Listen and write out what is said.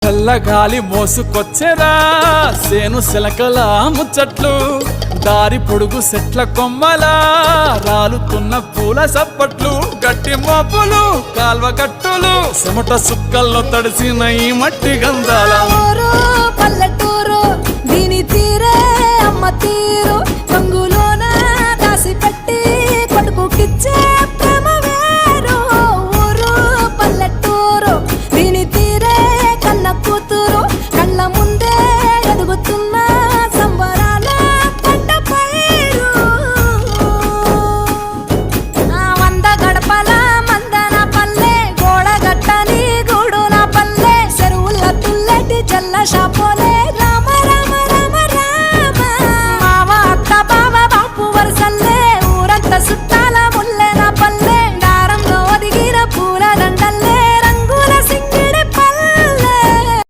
చల్లగాలి మోసుకొచ్చెరా సేను శిలకల ముచ్చట్లు దారి పొడుగు సెట్ల కొమ్మలా రాలుతున్న పూల సప్పట్లు గట్టి మోపులు కాల్వ గట్టులు చెమట సుక్కల్లో తడిసిన ఈ మట్టి గంధాల పల్లెటూరు దీని తీరే అమ్మ తీరు రంగులోన దాసి పెట్టి కొడుకుకిచ్చే ప్రేమ వేరు ఊరు పల్లెటూరు దీని తీరే కన్న కూతురు కళ్ళ ముందే ఎదుగుతున్న సంబరాల పంట పైరు వంద గడపల మందన పల్లె గోడ గట్టని గూడున పల్లె చెరువుల తుల్లటి జల్ల షాప్